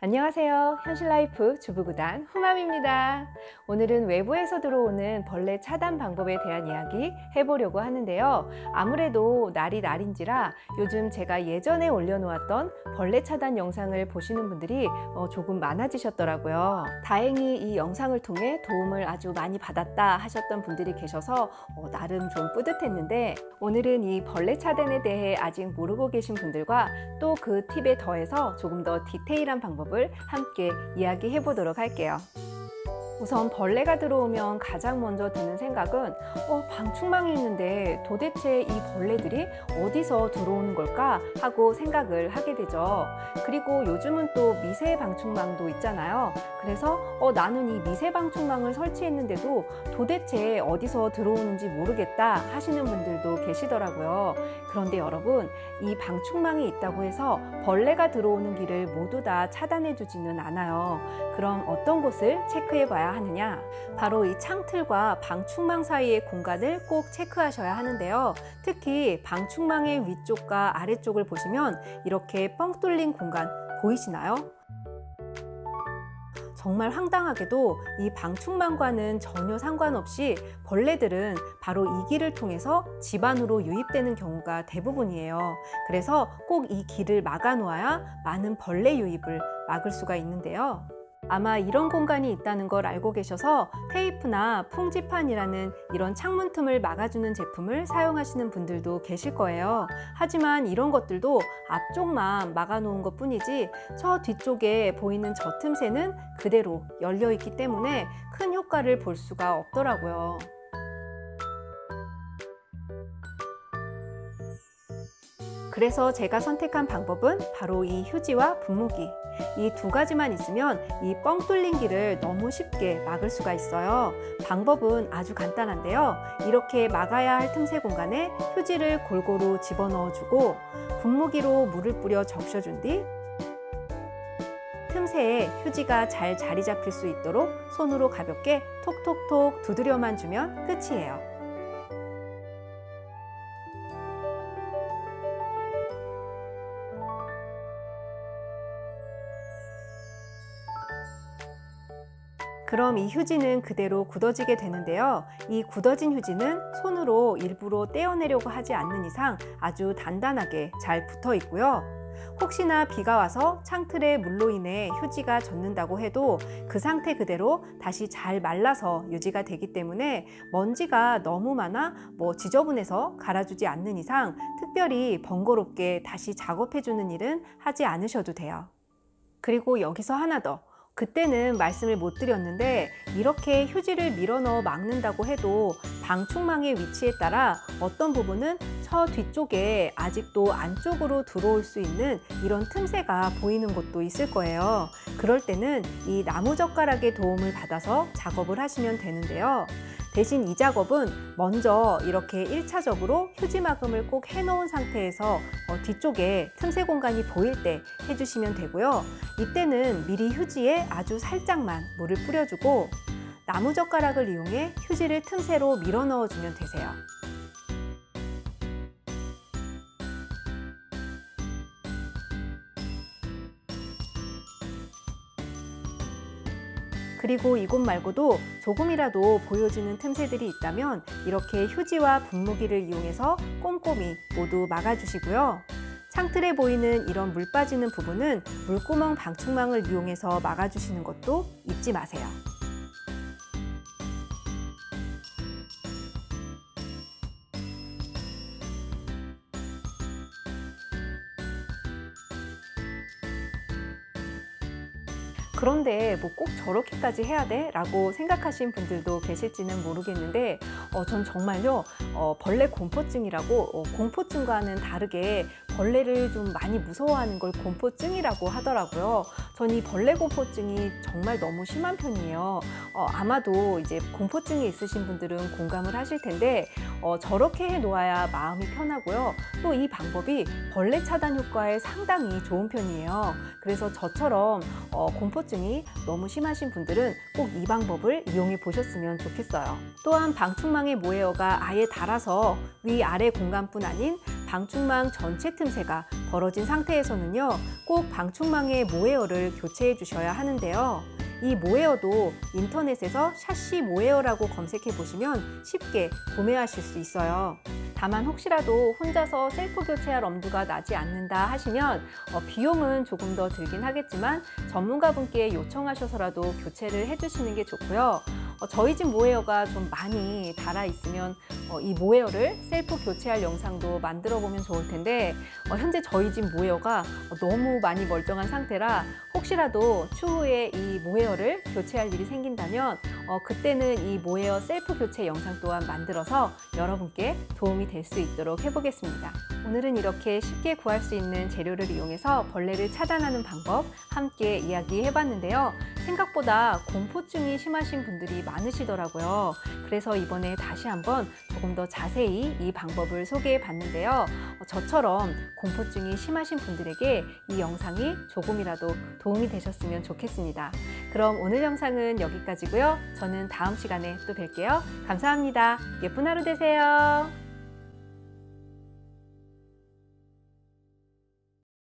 안녕하세요. 현실라이프 주부구단 후맘입니다. 오늘은 외부에서 들어오는 벌레 차단 방법에 대한 이야기 해보려고 하는데요. 아무래도 날이 날인지라 요즘 제가 예전에 올려놓았던 벌레 차단 영상을 보시는 분들이 조금 많아지셨더라고요. 다행히 이 영상을 통해 도움을 아주 많이 받았다 하셨던 분들이 계셔서 나름 좀 뿌듯했는데, 오늘은 이 벌레 차단에 대해 아직 모르고 계신 분들과 또 그 팁에 더해서 조금 더 디테일한 방법을 함께 이야기해 보도록 할게요. 우선 벌레가 들어오면 가장 먼저 드는 생각은 방충망이 있는데 도대체 이 벌레들이 어디서 들어오는 걸까 하고 생각을 하게 되죠. 그리고 요즘은 또 미세 방충망도 있잖아요. 그래서 나는 이 미세 방충망을 설치했는데도 도대체 어디서 들어오는지 모르겠다 하시는 분들도 계시더라고요. 그런데 여러분, 이 방충망이 있다고 해서 벌레가 들어오는 길을 모두 다 차단해 주지는 않아요. 그럼 어떤 곳을 체크해 봐야 하느냐? 바로 이 창틀과 방충망 사이의 공간을 꼭 체크하셔야 하는데요. 특히 방충망의 위쪽과 아래쪽을 보시면 이렇게 뻥 뚫린 공간 보이시나요? 정말 황당하게도 이 방충망과는 전혀 상관없이 벌레들은 바로 이 길을 통해서 집 안으로 유입되는 경우가 대부분이에요. 그래서 꼭 이 길을 막아 놓아야 많은 벌레 유입을 막을 수가 있는데요. 아마 이런 공간이 있다는 걸 알고 계셔서 테이프나 풍지판이라는 이런 창문 틈을 막아주는 제품을 사용하시는 분들도 계실 거예요. 하지만 이런 것들도 앞쪽만 막아놓은 것 뿐이지 저 뒤쪽에 보이는 저 틈새는 그대로 열려 있기 때문에 큰 효과를 볼 수가 없더라고요. 그래서 제가 선택한 방법은 바로 이 휴지와 분무기, 이 두 가지만 있으면 이 뻥 뚫린 길을 너무 쉽게 막을 수가 있어요. 방법은 아주 간단한데요. 이렇게 막아야 할 틈새 공간에 휴지를 골고루 집어넣어 주고 분무기로 물을 뿌려 적셔준 뒤 틈새에 휴지가 잘 자리 잡힐 수 있도록 손으로 가볍게 톡톡톡 두드려만 주면 끝이에요. 그럼 이 휴지는 그대로 굳어지게 되는데요. 이 굳어진 휴지는 손으로 일부러 떼어내려고 하지 않는 이상 아주 단단하게 잘 붙어 있고요. 혹시나 비가 와서 창틀에 물로 인해 휴지가 젖는다고 해도 그 상태 그대로 다시 잘 말라서 유지가 되기 때문에 먼지가 너무 많아 지저분해서 갈아주지 않는 이상 특별히 번거롭게 다시 작업해주는 일은 하지 않으셔도 돼요. 그리고 여기서 하나 더. 그때는 말씀을 못 드렸는데 이렇게 휴지를 밀어 넣어 막는다고 해도 방충망의 위치에 따라 어떤 부분은 저 뒤쪽에 아직도 안쪽으로 들어올 수 있는 이런 틈새가 보이는 곳도 있을 거예요. 그럴 때는 이 나무젓가락의 도움을 받아서 작업을 하시면 되는데요. 대신 이 작업은 먼저 이렇게 1차적으로 휴지 마금을 꼭 해놓은 상태에서 뒤쪽에 틈새 공간이 보일 때 해주시면 되고요. 이때는 미리 휴지에 아주 살짝만 물을 뿌려주고 나무젓가락을 이용해 휴지를 틈새로 밀어 넣어주면 되세요. 그리고 이곳 말고도 조금이라도 보여지는 틈새들이 있다면 이렇게 휴지와 분무기를 이용해서 꼼꼼히 모두 막아주시고요. 창틀에 보이는 이런 물 빠지는 부분은 물구멍 방충망을 이용해서 막아주시는 것도 잊지 마세요. 그런데 꼭 저렇게까지 해야 돼? 라고 생각하신 분들도 계실지는 모르겠는데 전 정말요 벌레 공포증이라고 공포증과는 다르게 벌레를 좀 많이 무서워하는 걸 공포증이라고 하더라고요. 전 이 벌레 공포증이 정말 너무 심한 편이에요. 아마도 이제 공포증이 있으신 분들은 공감을 하실 텐데 저렇게 해 놓아야 마음이 편하고요. 또 이 방법이 벌레 차단 효과에 상당히 좋은 편이에요. 그래서 저처럼 공포증이 너무 심하신 분들은 꼭 이 방법을 이용해 보셨으면 좋겠어요. 또한 방충망의 모에어가 아예 닳아서 위아래 공간뿐 아닌 방충망 전체 틈새가 벌어진 상태에서는요, 꼭 방충망의 모에어를 교체해 주셔야 하는데요. 이 모에어도 인터넷에서 샤시 모에어라고 검색해 보시면 쉽게 구매하실 수 있어요. 다만 혹시라도 혼자서 셀프 교체할 엄두가 나지 않는다 하시면 비용은 조금 더 들긴 하겠지만 전문가분께 요청하셔서라도 교체를 해주시는 게 좋고요. 저희 집 모에어가 좀 많이 닳아 있으면 이 모에어를 셀프 교체할 영상도 만들어 보면 좋을 텐데 현재 저희 집 모에어가 너무 많이 멀쩡한 상태라 혹시라도 추후에 이 모에어를 교체할 일이 생긴다면 그때는 이 모에어 셀프 교체 영상 또한 만들어서 여러분께 도움이 될 수 있도록 해보겠습니다. 오늘은 이렇게 쉽게 구할 수 있는 재료를 이용해서 벌레를 차단하는 방법 함께 이야기해봤는데요. 생각보다 공포증이 심하신 분들이 많으시더라고요. 그래서 이번에 다시 한번 조금 더 자세히 이 방법을 소개해 봤는데요. 저처럼 공포증이 심하신 분들에게 이 영상이 조금이라도 도움이 되셨으면 좋겠습니다. 그럼 오늘 영상은 여기까지고요. 저는 다음 시간에 또 뵐게요. 감사합니다. 예쁜 하루 되세요.